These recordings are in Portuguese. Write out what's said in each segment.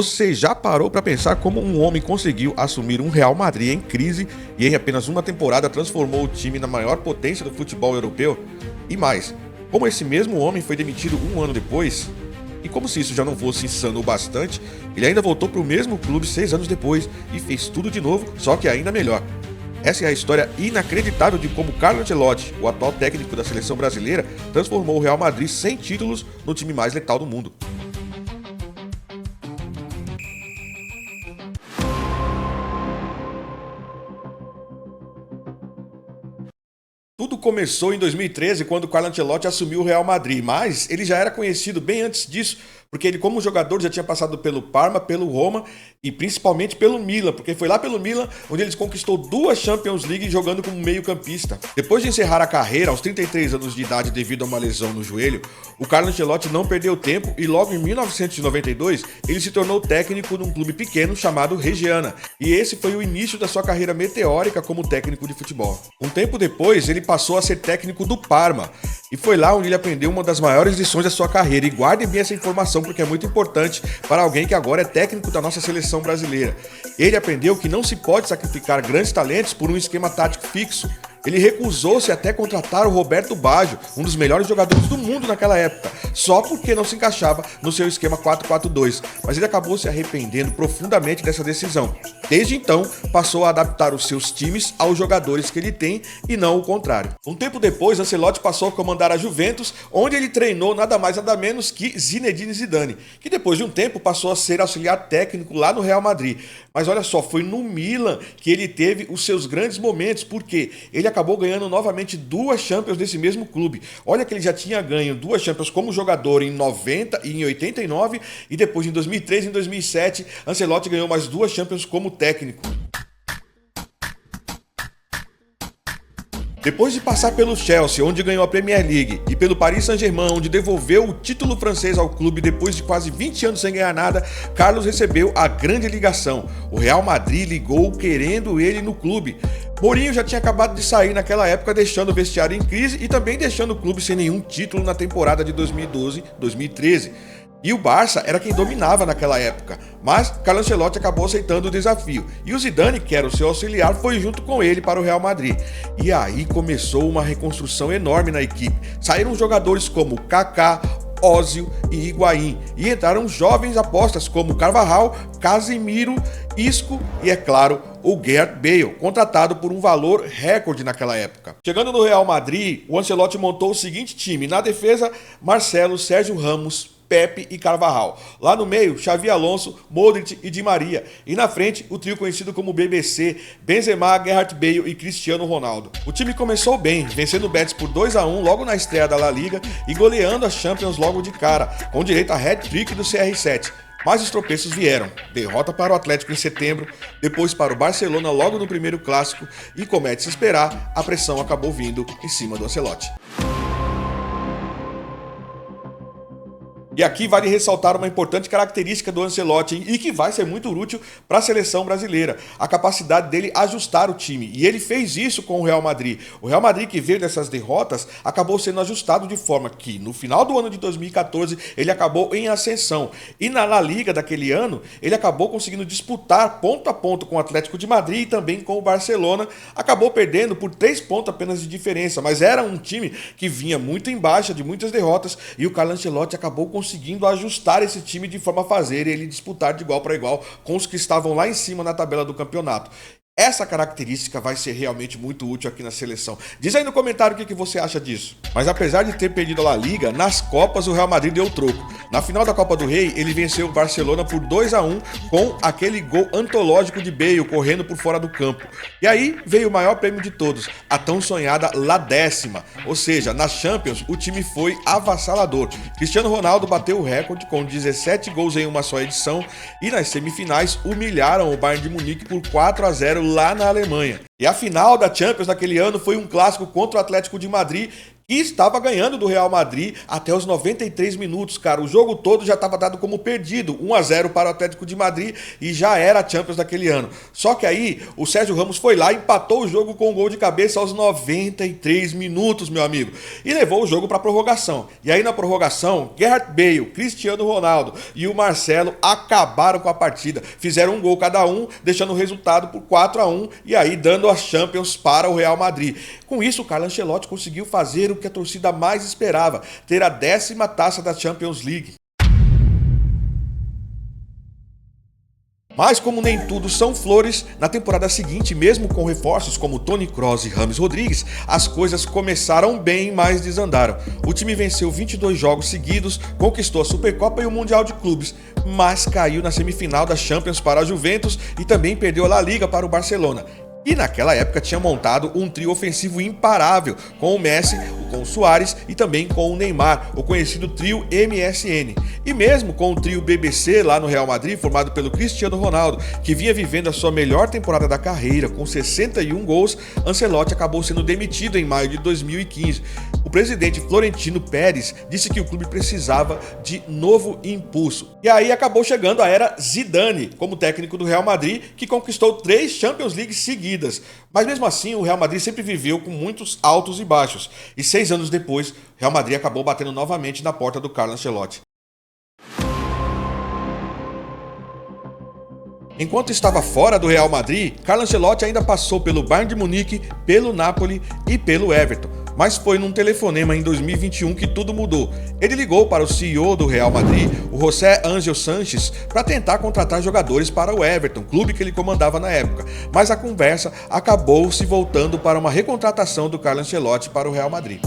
Você já parou para pensar como um homem conseguiu assumir um Real Madrid em crise e em apenas uma temporada transformou o time na maior potência do futebol europeu? E mais, como esse mesmo homem foi demitido um ano depois? E como se isso já não fosse insano o bastante, ele ainda voltou para o mesmo clube 6 anos depois e fez tudo de novo, só que ainda melhor. Essa é a história inacreditável de como Carlo Ancelotti, o atual técnico da seleção brasileira, transformou o Real Madrid sem títulos no time mais letal do mundo. Tudo começou em 2013, quando Carlo Ancelotti assumiu o Real Madrid, mas ele já era conhecido bem antes disso, porque ele como jogador já tinha passado pelo Parma, pelo Roma e principalmente pelo Milan, porque foi lá pelo Milan onde ele conquistou 2 Champions League jogando como meio-campista. Depois de encerrar a carreira aos 33 anos de idade devido a uma lesão no joelho, o Carlo Ancelotti não perdeu tempo e logo em 1992 ele se tornou técnico num clube pequeno chamado Reggiana, e esse foi o início da sua carreira meteórica como técnico de futebol. Um tempo depois ele passou a ser técnico do Parma, e foi lá onde ele aprendeu uma das maiores lições da sua carreira, e guardem bem essa informação porque é muito importante para alguém que agora é técnico da nossa seleção brasileira. Ele aprendeu que não se pode sacrificar grandes talentos por um esquema tático fixo. Ele recusou-se até contratar o Roberto Baggio, um dos melhores jogadores do mundo naquela época, só porque não se encaixava no seu esquema 4-4-2, mas ele acabou se arrependendo profundamente dessa decisão. Desde então, passou a adaptar os seus times aos jogadores que ele tem e não o contrário. Um tempo depois, Ancelotti passou a comandar a Juventus, onde ele treinou nada mais nada menos que Zinedine Zidane, que depois de um tempo passou a ser auxiliar técnico lá no Real Madrid. Mas olha só, foi no Milan que ele teve os seus grandes momentos, porque ele acabou ganhando novamente 2 Champions desse mesmo clube. Olha que ele já tinha ganho 2 Champions como jogador em 90 e em 89, e depois em 2003 e em 2007, Ancelotti ganhou mais 2 Champions como técnico. Depois de passar pelo Chelsea, onde ganhou a Premier League, e pelo Paris Saint-Germain, onde devolveu o título francês ao clube depois de quase 20 anos sem ganhar nada, Carlos recebeu a grande ligação. O Real Madrid ligou querendo ele no clube. Mourinho já tinha acabado de sair naquela época, deixando o vestiário em crise e também deixando o clube sem nenhum título na temporada de 2012-2013. E o Barça era quem dominava naquela época, mas Carlo Ancelotti acabou aceitando o desafio. E o Zidane, que era o seu auxiliar, foi junto com ele para o Real Madrid. E aí começou uma reconstrução enorme na equipe. Saíram jogadores como Kaká, Ozil e Higuaín, e entraram jovens apostas como Carvajal, Casemiro, Isco e, é claro, o Gareth Bale, contratado por um valor recorde naquela época. Chegando no Real Madrid, o Ancelotti montou o seguinte time: na defesa, Marcelo, Sérgio Ramos, Pepe e Carvajal. Lá no meio, Xavi Alonso, Modric e Di Maria. E na frente, o trio conhecido como BBC, Benzema, Gareth Bale e Cristiano Ronaldo. O time começou bem, vencendo o Betis por 2-1 logo na estreia da La Liga e goleando a Champions logo de cara, com direito a hat-trick do CR7. Mas os tropeços vieram. Derrota para o Atlético em setembro, depois para o Barcelona logo no primeiro clássico e, como é de se esperar, a pressão acabou vindo em cima do Ancelotti. E aqui vale ressaltar uma importante característica do Ancelotti e que vai ser muito útil para a seleção brasileira: a capacidade dele ajustar o time. E ele fez isso com o Real Madrid. O Real Madrid, que veio dessas derrotas, acabou sendo ajustado de forma que no final do ano de 2014 ele acabou em ascensão. E na La Liga daquele ano ele acabou conseguindo disputar ponto a ponto com o Atlético de Madrid e também com o Barcelona. Acabou perdendo por 3 pontos apenas de diferença, mas era um time que vinha muito em baixa, de muitas derrotas, e o Carlo Ancelotti acabou conseguindo ajustar esse time de forma a fazer ele disputar de igual para igual com os que estavam lá em cima na tabela do campeonato. Essa característica vai ser realmente muito útil aqui na seleção. Diz aí no comentário o que você acha disso. Mas apesar de ter perdido a La Liga, nas Copas o Real Madrid deu troco. Na final da Copa do Rei, ele venceu o Barcelona por 2-1 com aquele gol antológico de Bale correndo por fora do campo. E aí veio o maior prêmio de todos, a tão sonhada La Décima. Ou seja, nas Champions o time foi avassalador. Cristiano Ronaldo bateu o recorde com 17 gols em uma só edição e nas semifinais humilharam o Bayern de Munique por 4-0 lá na Alemanha. E a final da Champions naquele ano foi um clássico contra o Atlético de Madrid, e estava ganhando do Real Madrid até os 93 minutos, cara. O jogo todo já estava dado como perdido, 1-0 para o Atlético de Madrid e já era a Champions daquele ano. Só que aí o Sérgio Ramos foi lá e empatou o jogo com um gol de cabeça aos 93 minutos, meu amigo, e levou o jogo para a prorrogação. E aí na prorrogação, Gareth Bale, Cristiano Ronaldo e o Marcelo acabaram com a partida. Fizeram um gol cada um, deixando o resultado por 4-1 e aí dando as Champions para o Real Madrid. Com isso, o Carlo Ancelotti conseguiu fazer o que a torcida mais esperava, ter a 10ª taça da Champions League. Mas como nem tudo são flores, na temporada seguinte, mesmo com reforços como Toni Kroos e James Rodrigues, as coisas começaram bem, mas desandaram. O time venceu 22 jogos seguidos, conquistou a Supercopa e o Mundial de Clubes, mas caiu na semifinal da Champions para a Juventus e também perdeu a La Liga para o Barcelona. E naquela época tinha montado um trio ofensivo imparável, com o Messi, com o Suárez e também com o Neymar, o conhecido trio MSN. E mesmo com o trio BBC lá no Real Madrid, formado pelo Cristiano Ronaldo, que vinha vivendo a sua melhor temporada da carreira, com 61 gols, Ancelotti acabou sendo demitido em maio de 2015. O presidente Florentino Pérez disse que o clube precisava de novo impulso. E aí acabou chegando a era Zidane, como técnico do Real Madrid, que conquistou 3 Champions League seguidas. Mas mesmo assim, o Real Madrid sempre viveu com muitos altos e baixos. E 6 anos depois, o Real Madrid acabou batendo novamente na porta do Carlo Ancelotti. Enquanto estava fora do Real Madrid, Carlo Ancelotti ainda passou pelo Bayern de Munique, pelo Napoli e pelo Everton. Mas foi num telefonema em 2021 que tudo mudou. Ele ligou para o CEO do Real Madrid, o José Ángel Sanches, para tentar contratar jogadores para o Everton, clube que ele comandava na época. Mas a conversa acabou se voltando para uma recontratação do Carlo Ancelotti para o Real Madrid.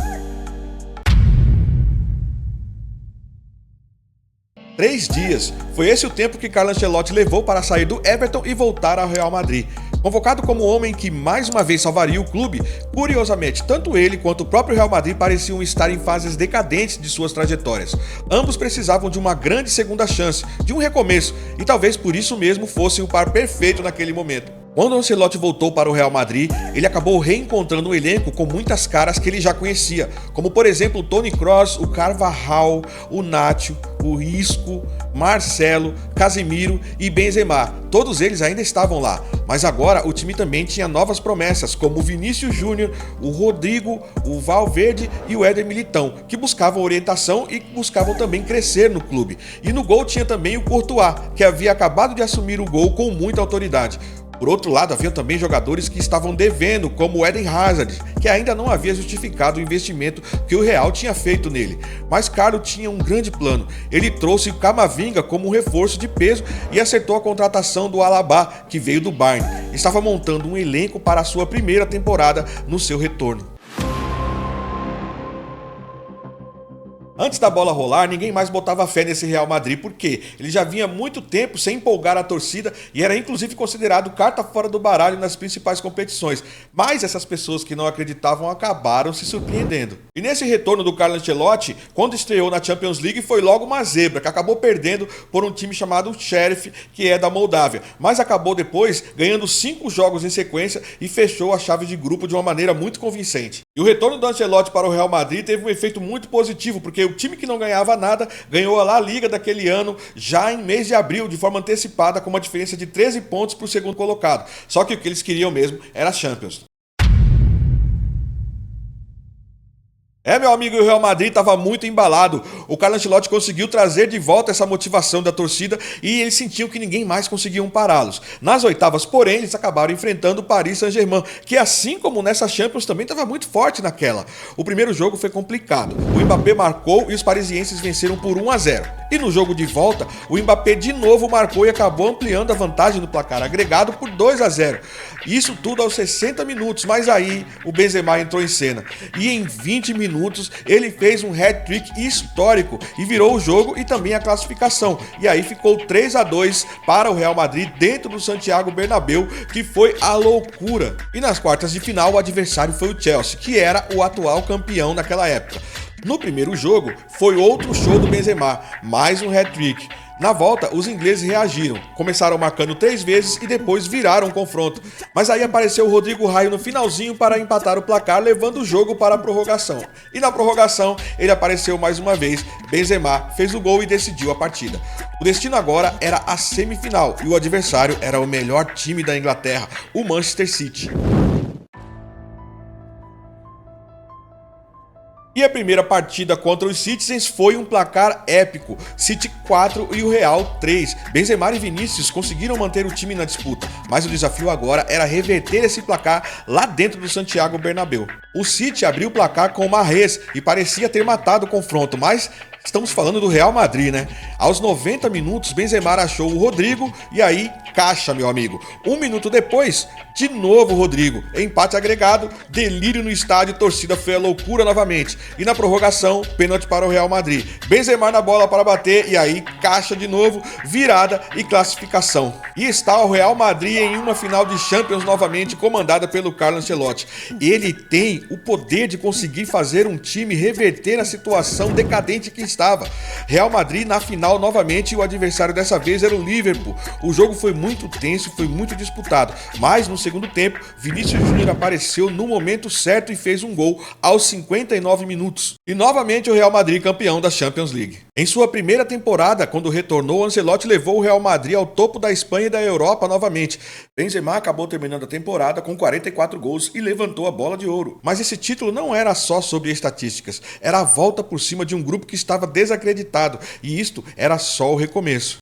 3 dias. Foi esse o tempo que Carlo Ancelotti levou para sair do Everton e voltar ao Real Madrid. Convocado como o homem que mais uma vez salvaria o clube, curiosamente, tanto ele quanto o próprio Real Madrid pareciam estar em fases decadentes de suas trajetórias. Ambos precisavam de uma grande segunda chance, de um recomeço, e talvez por isso mesmo fosse o par perfeito naquele momento. Quando Ancelotti voltou para o Real Madrid, ele acabou reencontrando um elenco com muitas caras que ele já conhecia, como por exemplo o Toni Kroos, o Carvajal, o Nacho, o Isco, Marcelo, Casemiro e Benzema. Todos eles ainda estavam lá, mas agora o time também tinha novas promessas, como o Vinícius Júnior, o Rodrigo, o Valverde e o Éder Militão, que buscavam orientação e buscavam também crescer no clube. E no gol tinha também o Courtois, que havia acabado de assumir o gol com muita autoridade. Por outro lado, havia também jogadores que estavam devendo, como o Eden Hazard, que ainda não havia justificado o investimento que o Real tinha feito nele. Mas Carlo tinha um grande plano. Ele trouxe o Camavinga como um reforço de peso e acertou a contratação do Alaba, que veio do Bayern. Estava montando um elenco para a sua primeira temporada no seu retorno. Antes da bola rolar, ninguém mais botava fé nesse Real Madrid, porque ele já vinha muito tempo sem empolgar a torcida e era inclusive considerado carta fora do baralho nas principais competições. Mas essas pessoas que não acreditavam acabaram se surpreendendo. E nesse retorno do Carlo Ancelotti, quando estreou na Champions League, foi logo uma zebra, que acabou perdendo por um time chamado Sheriff, que é da Moldávia. Mas acabou depois ganhando 5 jogos em sequência e fechou a chave de grupo de uma maneira muito convincente. E o retorno do Ancelotti para o Real Madrid teve um efeito muito positivo, porque o time que não ganhava nada ganhou a La Liga daquele ano já em mês de abril, de forma antecipada, com uma diferença de 13 pontos para o segundo colocado. Só que o que eles queriam mesmo era a Champions. Meu amigo, o Real Madrid estava muito embalado. O Carlo Ancelotti conseguiu trazer de volta essa motivação da torcida e eles sentiam que ninguém mais conseguiam pará-los. Nas oitavas, porém, eles acabaram enfrentando o Paris Saint-Germain, que assim como nessa Champions também estava muito forte naquela. O primeiro jogo foi complicado. O Mbappé marcou e os parisienses venceram por 1-0. E no jogo de volta, o Mbappé de novo marcou e acabou ampliando a vantagem no placar agregado por 2-0. Isso tudo aos 60 minutos, mas aí o Benzema entrou em cena. E em 20 minutos ele fez um hat-trick histórico e virou o jogo e também a classificação. E aí ficou 3-2 para o Real Madrid dentro do Santiago Bernabéu, que foi a loucura. E nas quartas de final o adversário foi o Chelsea, que era o atual campeão naquela época. No primeiro jogo, foi outro show do Benzema, mais um hat-trick. Na volta, os ingleses reagiram, começaram marcando 3 vezes e depois viraram o confronto. Mas aí apareceu o Rodrigo Raio no finalzinho para empatar o placar, levando o jogo para a prorrogação. E na prorrogação, ele apareceu mais uma vez, Benzema fez o gol e decidiu a partida. O destino agora era a semifinal e o adversário era o melhor time da Inglaterra, o Manchester City. E a primeira partida contra os Citizens foi um placar épico, City 4 e o Real 3. Benzema e Vinícius conseguiram manter o time na disputa, mas o desafio agora era reverter esse placar lá dentro do Santiago Bernabéu. O City abriu o placar com Mahrez e parecia ter matado o confronto, mas estamos falando do Real Madrid, né? Aos 90 minutos, Benzema achou o Rodrigo e aí, caixa, meu amigo. 1 minuto depois, de novo o Rodrigo. Empate agregado, delírio no estádio, torcida foi a loucura novamente. E na prorrogação, pênalti para o Real Madrid. Benzema na bola para bater e aí, caixa de novo, virada e classificação. E está o Real Madrid em uma final de Champions novamente, comandada pelo Carlo Ancelotti. Ele tem o poder de conseguir fazer um time reverter a situação decadente que estava. Real Madrid na final novamente e o adversário dessa vez era o Liverpool. O jogo foi muito tenso, foi muito disputado, mas no segundo tempo, Vinícius Júnior apareceu no momento certo e fez um gol aos 59 minutos. E novamente o Real Madrid campeão da Champions League. Em sua primeira temporada, quando retornou, Ancelotti levou o Real Madrid ao topo da Espanha e da Europa novamente. Benzema acabou terminando a temporada com 44 gols e levantou a bola de ouro. Mas esse título não era só sobre estatísticas, era a volta por cima de um grupo que estava desacreditado, e isto era só o recomeço.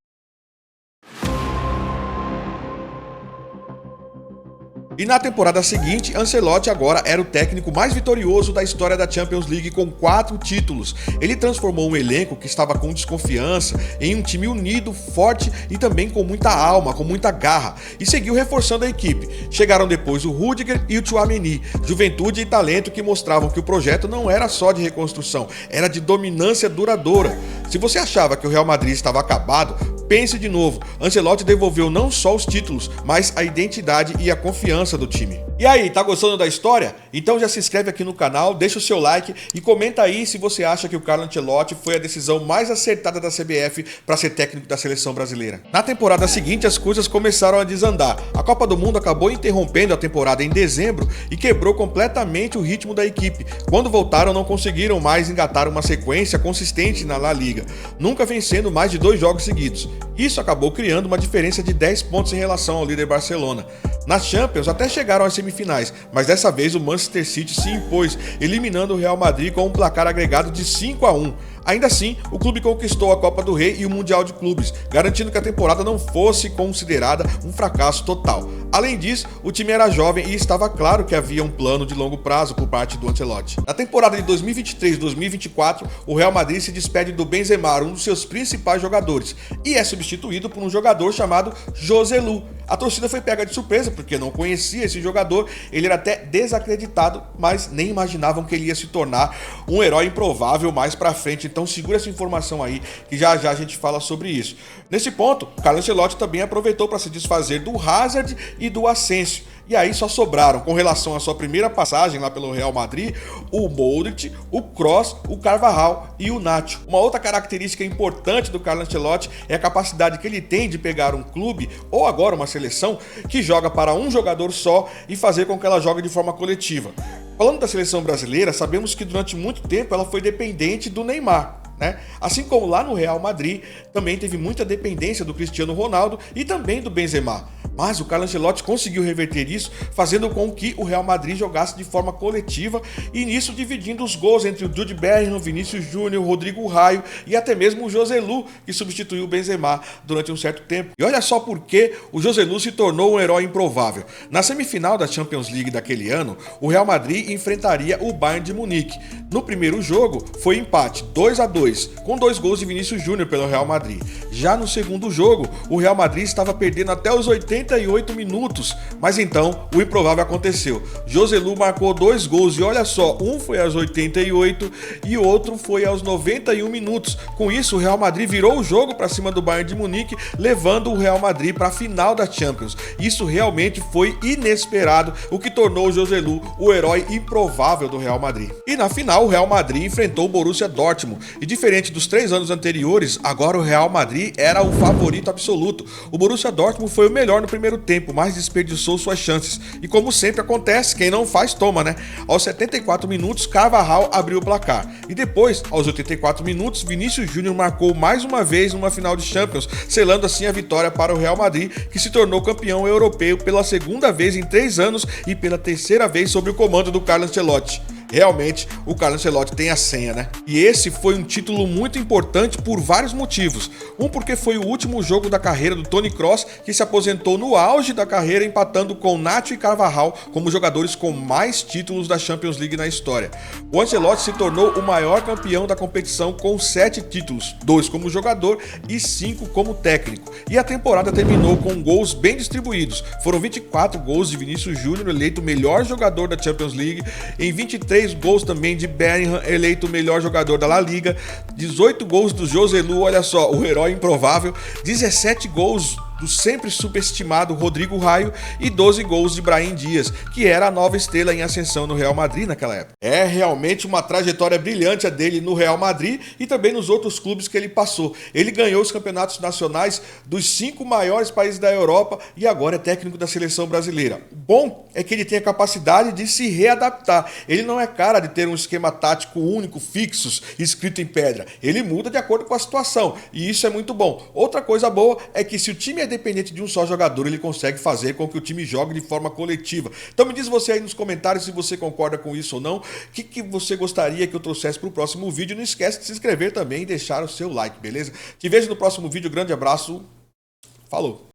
E na temporada seguinte, Ancelotti agora era o técnico mais vitorioso da história da Champions League com 4 títulos. Ele transformou um elenco que estava com desconfiança em um time unido, forte e também com muita alma, com muita garra, e seguiu reforçando a equipe. Chegaram depois o Rüdiger e o Tchouaméni, juventude e talento que mostravam que o projeto não era só de reconstrução, era de dominância duradoura. Se você achava que o Real Madrid estava acabado, pense de novo. Ancelotti devolveu não só os títulos, mas a identidade e a confiança do time. E aí, tá gostando da história? Então já se inscreve aqui no canal, deixa o seu like e comenta aí se você acha que o Carlo Ancelotti foi a decisão mais acertada da CBF para ser técnico da seleção brasileira. Na temporada seguinte, as coisas começaram a desandar. A Copa do Mundo acabou interrompendo a temporada em dezembro e quebrou completamente o ritmo da equipe. Quando voltaram, não conseguiram mais engatar uma sequência consistente na La Liga, nunca vencendo mais de 2 jogos seguidos. Isso acabou criando uma diferença de 10 pontos em relação ao líder Barcelona. Nas Champions até chegaram às semifinais, mas dessa vez o Manchester City se impôs, eliminando o Real Madrid com um placar agregado de 5-1. Ainda assim, o clube conquistou a Copa do Rei e o Mundial de Clubes, garantindo que a temporada não fosse considerada um fracasso total. Além disso, o time era jovem e estava claro que havia um plano de longo prazo por parte do Ancelotti. Na temporada de 2023-2024, o Real Madrid se despede do Benzema, um dos seus principais jogadores, e é substituído por um jogador chamado Joselu. A torcida foi pega de surpresa porque não conhecia esse jogador, ele era até desacreditado, mas nem imaginavam que ele ia se tornar um herói improvável mais pra frente. Então segura essa informação aí, que já já a gente fala sobre isso. Nesse ponto, Carlo Ancelotti também aproveitou para se desfazer do Hazard e do Asensio. E aí só sobraram, com relação à sua primeira passagem lá pelo Real Madrid, o Modric, o Kroos, o Carvajal e o Nacho. Uma outra característica importante do Carlo Ancelotti é a capacidade que ele tem de pegar um clube, ou agora uma seleção, que joga para um jogador só e fazer com que ela jogue de forma coletiva. Falando da seleção brasileira, sabemos que durante muito tempo ela foi dependente do Neymar, né? Assim como lá no Real Madrid, também teve muita dependência do Cristiano Ronaldo e também do Benzema. Mas o Carlo Ancelotti conseguiu reverter isso, fazendo com que o Real Madrid jogasse de forma coletiva e nisso dividindo os gols entre o Jude Bellingham, o Vinícius Júnior, o Rodrigo Raio e até mesmo o Joselu, que substituiu o Benzema durante um certo tempo. E olha só por que o Joselu se tornou um herói improvável. Na semifinal da Champions League daquele ano, o Real Madrid enfrentaria o Bayern de Munique. No primeiro jogo, foi empate 2-2, com 2 gols de Vinícius Júnior pelo Real Madrid. Já no segundo jogo, o Real Madrid estava perdendo até os 80 98 minutos. Mas então, o improvável aconteceu. Joselu marcou 2 gols e olha só, um foi aos 88 e o outro foi aos 91 minutos. Com isso, o Real Madrid virou o jogo para cima do Bayern de Munique, levando o Real Madrid para a final da Champions. Isso realmente foi inesperado, o que tornou o Joselu o herói improvável do Real Madrid. E na final, o Real Madrid enfrentou o Borussia Dortmund. E diferente dos 3 anos anteriores, agora o Real Madrid era o favorito absoluto. O Borussia Dortmund foi o melhor no primeiro tempo, mas desperdiçou suas chances. E como sempre acontece, quem não faz, toma, né? Aos 74 minutos, Carvajal abriu o placar. E depois, aos 84 minutos, Vinícius Júnior marcou mais uma vez numa final de Champions, selando assim a vitória para o Real Madrid, que se tornou campeão europeu pela segunda vez em 3 anos e pela terceira vez sob o comando do Carlo Ancelotti. Realmente, o Carlo Ancelotti tem a senha, né? E esse foi um título muito importante por vários motivos. Um, porque foi o último jogo da carreira do Toni Kroos, que se aposentou no auge da carreira, empatando com Nacho e Carvajal como jogadores com mais títulos da Champions League na história. O Ancelotti se tornou o maior campeão da competição com 7 títulos, 2 como jogador e 5 como técnico. E a temporada terminou com gols bem distribuídos. Foram 24 gols de Vinícius Júnior, eleito o melhor jogador da Champions League, em 23 gols também de Bellingham, eleito o melhor jogador da La Liga, 18 gols do Joselu, olha só, o herói improvável, 17 gols do sempre superestimado Rodrigo Raio e 12 gols de Brahim Dias, que era a nova estrela em ascensão no Real Madrid naquela época. É realmente uma trajetória brilhante a dele no Real Madrid e também nos outros clubes que ele passou. Ele ganhou os campeonatos nacionais dos 5 maiores países da Europa e agora é técnico da seleção brasileira. O bom é que ele tem a capacidade de se readaptar. Ele não é cara de ter um esquema tático único, fixos, escrito em pedra. Ele muda de acordo com a situação e isso é muito bom. Outra coisa boa é que se o time é dependente de um só jogador, ele consegue fazer com que o time jogue de forma coletiva. Então me diz você aí nos comentários se você concorda com isso ou não, o que você gostaria que eu trouxesse para o próximo vídeo. Não esquece de se inscrever também e deixar o seu like, beleza? Te vejo no próximo vídeo, grande abraço, falou!